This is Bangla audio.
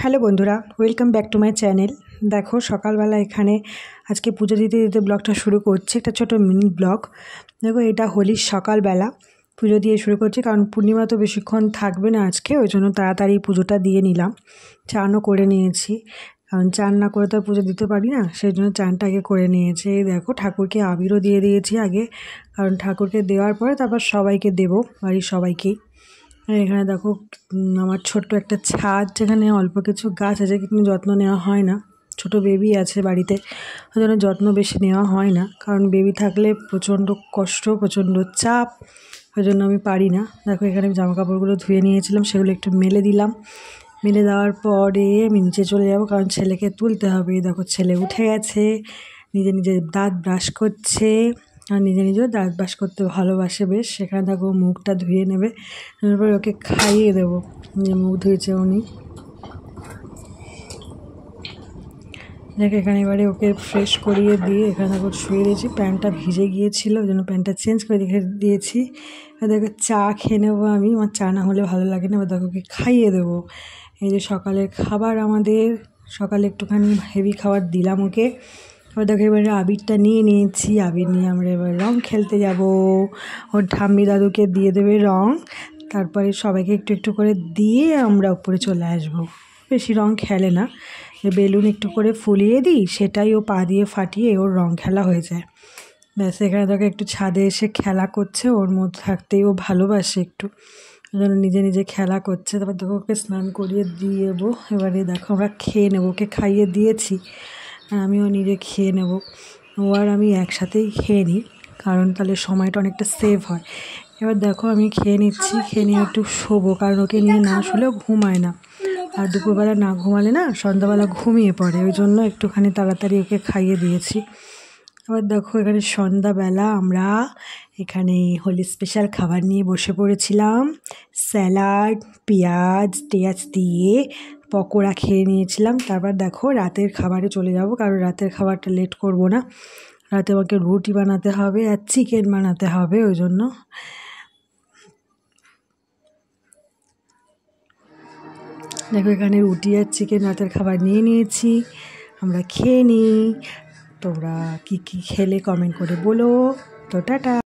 হ্যালো বন্ধুরা, welcome back to my channel. দেখো সকালবেলা এখানে আজকে পুজো দিতে দিতে ব্লগটা শুরু করছি, একটা ছোটো মিনি ব্লগ। দেখো এটা হোলির সকালবেলা পুজো দিয়ে শুরু করছি, কারণ পূর্ণিমা তো বেশিক্ষণ থাকবে না আজকে, ওই জন্য তাড়াতাড়ি পুজোটা দিয়ে নিলাম। চানও করে নিয়েছি, কারণ চান না করে তো আর পুজো দিতে পারি না, সেই জন্য চানটা আগে করে নিয়েছি। দেখো ঠাকুরকে আবিরও দিয়ে দিয়েছি আগে, কারণ ঠাকুরকে দেওয়ার পরে তারপর সবাইকে দেবো, বাড়ির সবাইকেই। এখানে দেখো আমার ছোট্ট একটা ছাদ, যেখানে অল্প কিছু গাছ আছে কিন্তু যত্ন নেওয়া হয় না। ছোট বেবি আছে বাড়িতে, ওই জন্য যত্ন বেশি নেওয়া হয় না, কারণ বেবি থাকলে প্রচণ্ড কষ্ট, প্রচণ্ড চাপ, ওই জন্য আমি পারি না। দেখো এখানে জামা কাপড়গুলো ধুয়ে নিয়েছিলাম, সেগুলো একটু মেলে দিলাম। মেলে দেওয়ার পরে আমি নিচে চলে যাবো, কারণ ছেলেকে তুলতে হবে। দেখো ছেলে উঠে গেছে, নিজে নিজে দাঁত ব্রাশ করছে, আর নিজে নিজেও দাঁত ব্রাশ করতে ভালোবাসে বেশ। সেখানে দেখো মুখটা ধুয়ে নেবে, তারপর ওকে খাইয়ে দেবো। যে মুখ ধুয়েছে উনি, দেখো এখানে এবারে ওকে ফ্রেশ করিয়ে দিয়ে এখানে দেখো শুয়ে দিয়েছি। প্যান্টটা ভিজে গিয়েছিলো, ওই জন্য প্যান্টটা চেঞ্জ করে রেখে দিয়েছি। দেখো চা খেয়ে নেবো আমি, আমার চা না হলে ভালো লাগে না। এবার দেখো ওকে খাইয়ে দেবো। এই যে সকালের খাবার আমাদের, সকালে একটুখানি হেভি খাবার দিলাম ওকে। এবার দেখো এবারে আবিরটা নিয়ে নিয়েছি, আবির নিয়ে আমরা এবার রং খেলতে যাব। ওর ঠাম্মি দাদুকে দিয়ে দেবে রং, তারপরে সবাইকে একটু একটু করে দিয়ে আমরা উপরে চলে আসব। বেশি রং খেলে না, বেলুন একটু করে ফুলিয়ে দিই, সেটাই ও পা দিয়ে ফাটিয়ে ওর রং খেলা হয়ে যায়। ব্যাস এখানে দেখো একটু ছাদে এসে খেলা করছে, ওর মধ্যে থাকতেই ও ভালোবাসে একটু, ওই জন্য নিজে নিজে খেলা করছে। তারপর দেখো ওকে স্নান করিয়ে দিয়ে দেবো। এবারে দেখো আমরা খেয়ে নেবো, ওকে খাইয়ে দিয়েছি আর আমিও নিজে খেয়ে নেব। ও আর আমি একসাথেই খেয়ে নিই, কারণ তাহলে সময়টা অনেকটা সেভ হয়। এবার দেখো আমি খেয়ে নিচ্ছি, খেয়ে নিয়ে একটু শোবো, কারণ ওকে নিয়ে না শুলেও ঘুমায় না, আর দুপুরবেলা না ঘুমালে না সন্ধ্যাবেলা ঘুমিয়ে পড়ে, ওই জন্য একটুখানি তাড়াতাড়ি ওকে খাইয়ে দিয়েছি। আবার দেখো এখানে সন্ধ্যাবেলা আমরা এখানে হোলি স্পেশাল খাবার নিয়ে বসে পড়েছিলাম। স্যালাড, পেঁয়াজ দিয়ে পকোড়া খেয়ে নিয়েছিলাম। তারপর দেখো রাতের খাবারে চলে যাব, কারণ রাতের খাবারটা লেট করব না। রাতে আমাকে রুটি বানাতে হবে আর চিকেন বানাতে হবে, ওই জন্য। দেখো এখানে রুটি আর চিকেন রাতের খাবার নিয়ে নিয়েছি, আমরা খেয়ে নিই। তোমরা কী কী খেলে কমেন্ট করে বলো। তো টাটা।